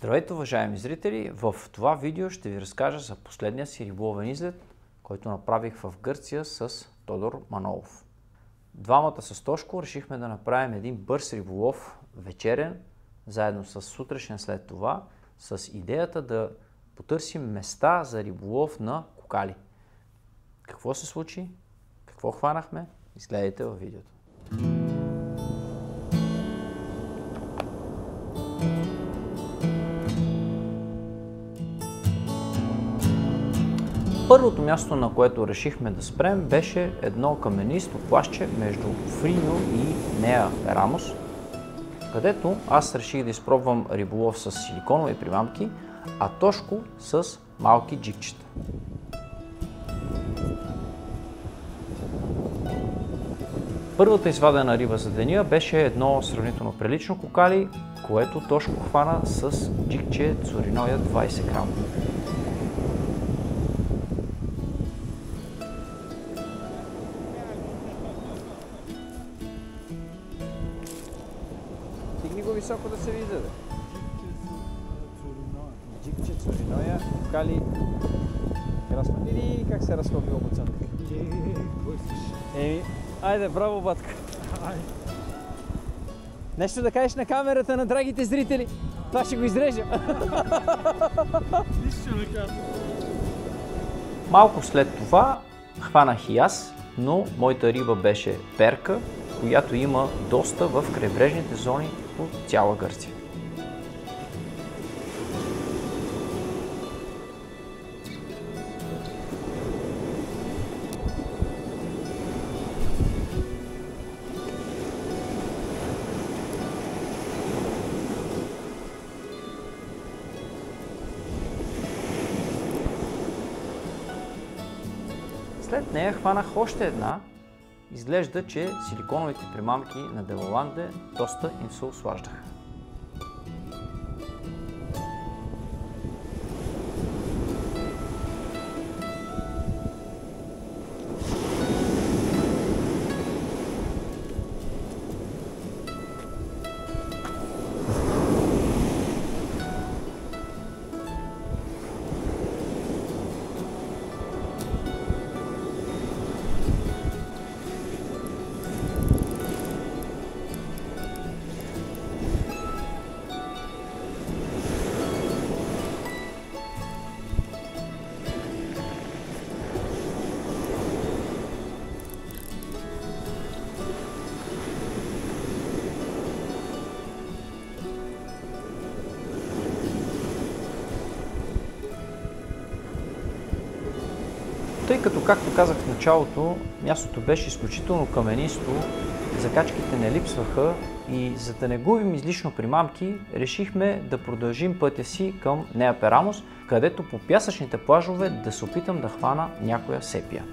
Здравейте, уважаеми зрители! В това видео ще ви разкажа за последния си риболовен излет, който направих в Гърция с Тодор Манолов. Двамата с Тошко решихме да направим един бърз риболов вечерен, заедно с сутрешен след това, с идеята да потърсим места за риболов на кокали. Какво се случи? Какво хванахме? Изгледайте във видеото. Първото място, на което решихме да спрем, беше едно каменисто плажче между Фриньо и Неа Перамос, където аз реших да изпробвам риболов с силиконови примамки, а Тошко с малки джикчета. Първата извадена риба за деня беше едно сравнително прилично кокали, което Тошко хвана с джикче Цуриноя 20 грама. Стигни го високо да се вижда. Джикче Цуриноя, кокали. Разходи ли как се разходи обоцънка? Еми, айде, браво, батка! Нещо да кажеш на камерата на драгите зрители? Това ще го изрежа. Малко след това хванах и аз, но моята риба беше перка, която има доста в крайбрежните зони по цяла Гърция. След нея хванах още една. Изглежда, че силиконовите примамки на Делаланде доста им се услаждаха. Тъй като, както казах в началото, мястото беше изключително каменисто, закачките не липсваха и за да не губим излишно примамки, решихме да продължим пътя си към Неа Перамос, където по пясъчните плажове да се опитам да хвана някоя сепия.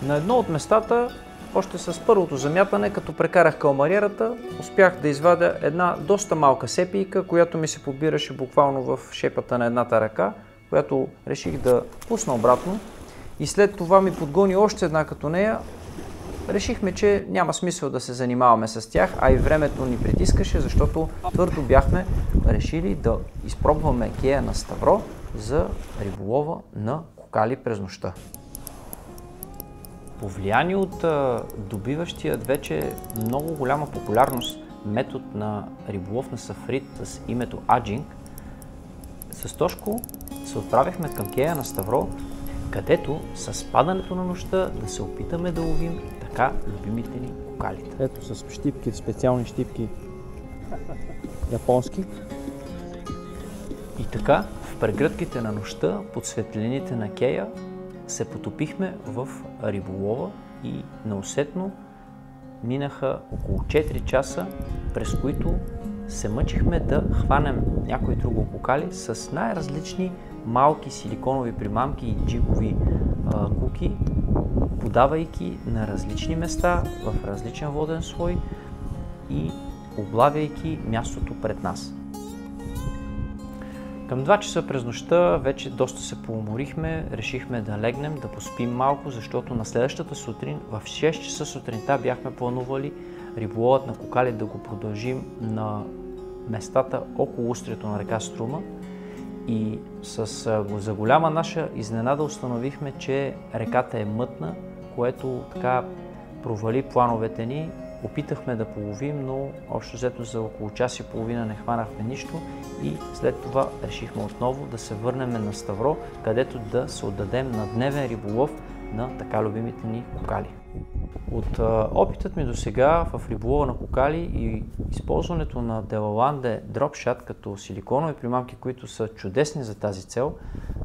На едно от местата, още с първото замятане, като прекарах калмариерата, успях да извадя една доста малка сепийка, която ми се подбираше буквално в шепата на едната ръка, която реших да пусна обратно, и след това ми подгони още една като нея. Решихме, че няма смисъл да се занимаваме с тях, а и времето ни притискаше, защото твърдо бяхме решили да изпробваме кея на Ставро за риболова на кокали през нощта. Повлияни от добиващият вече много голяма популярност метод на риболов на сафрит с името аджинг, с Тошко се отправихме към кея на Ставро, където с падането на нощта да се опитаме да ловим така любимите ни кокалите. Ето с щипки, специални щипки японски. И така, в прегръдките на нощта, под светлините на кея, се потопихме в риболова и неусетно минаха около 4 часа, през които се мъчихме да хванем някои друго кокали с най-различни малки силиконови примамки и джигови куки, подавайки на различни места в различен воден слой и облавяйки мястото пред нас. Към 2 часа през нощта вече доста се поуморихме, решихме да легнем, да поспим малко, защото на следващата сутрин в 6 часа сутринта бяхме планували риболовът на кокали да го продължим на местата около устрието на река Струма и за голяма наша изненада установихме, че реката е мътна, което така провали плановете ни. Опитахме да половим, но общо взето за около час и половина не хванахме нищо и след това решихме отново да се върнем на Ставро, където да се отдадем на дневен риболов на така любимите ни кокали. От опитът ми до сега в риболова на кокали и използването на Делаланде Dropshot като силиконови примамки, които са чудесни за тази цел,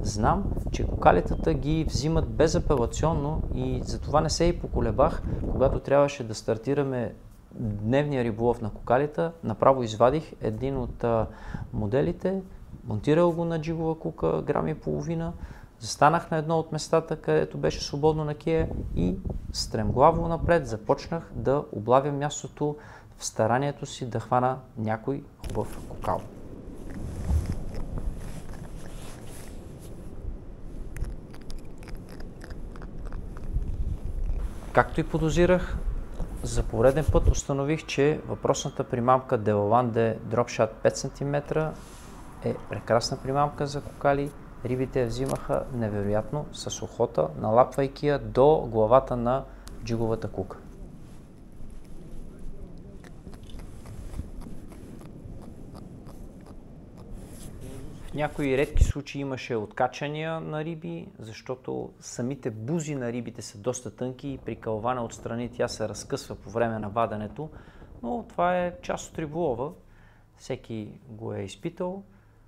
знам, че кокалитата ги взимат безапелационно и затова не се и поколебах, когато трябваше да стартираме дневния риболов на кокалита. Направо извадих един от моделите, монтирал го на джигова кука, грам и половина, застанах на едно от местата, където беше свободно на кея и стремглаво напред започнах да облавя мястото в старанието си да хвана някой хубав кокал. Както и подозирах, за пореден път установих, че въпросната примамка Делаланде Dropshot 5 см е прекрасна примамка за кокали. Рибите я взимаха невероятно с охота, налапвайки я до главата на джиговата кука. В някои редки случаи имаше откачания на риби, защото самите бузи на рибите са доста тънки и при кълване отстрани тя се разкъсва по време на ваденето, но това е част от риболова. Всеки го е изпитал.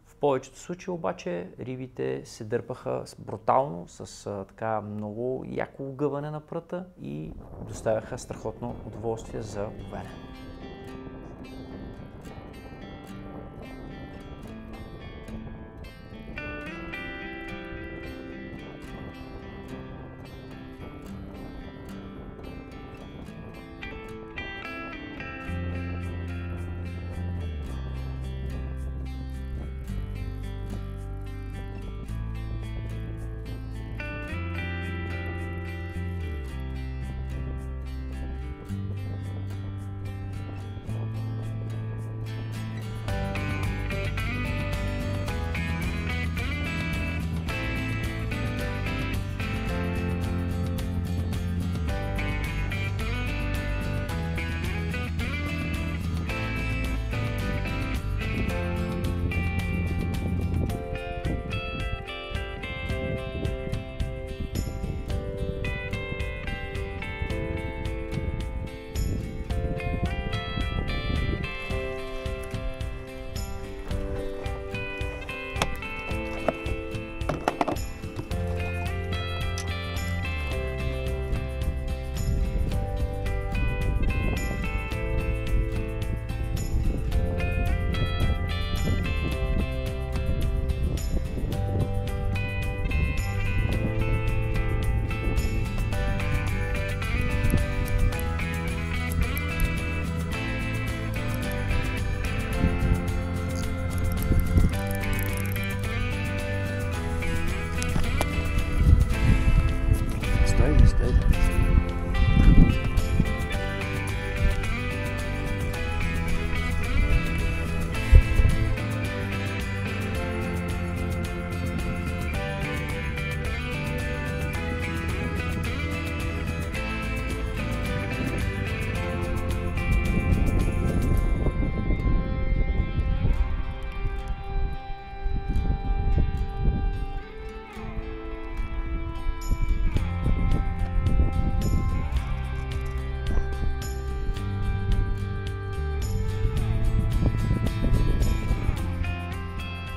В повечето случаи обаче рибите се дърпаха брутално, с така много яко огъване на пръта и доставяха страхотно удоволствие за ловене.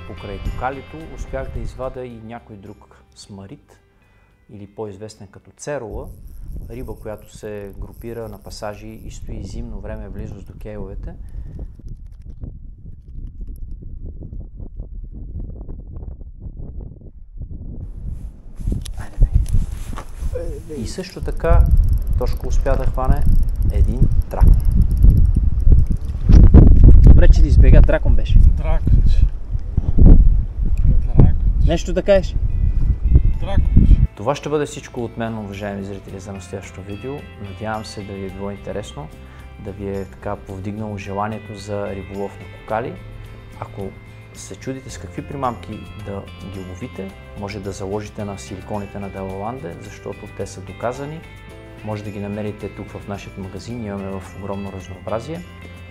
Покрай кокалито успях да извадя и някой друг смарит, или по-известен като церола, риба, която се групира на пасажи и стои зимно време в близост до кейовете. И също така Тошко успя да хване един дракон. Добре, че да избега. Дракон беше. Драконче. Нещо да кажеш? Драконче. Това ще бъде всичко от мен, уважаеми зрители, за настоящото видео. Надявам се да ви е било интересно. да ви е така повдигнало желанието за риболов на кокали. Ако се чудите с какви примамки да ги ловите, може да заложите на силиконите на Делаланде, защото те са доказани. Може да ги намерите тук в нашия магазин, имаме в огромно разнообразие.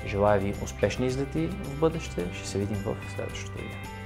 Желая ви успешни излети в бъдеще, ще се видим в следващото видео.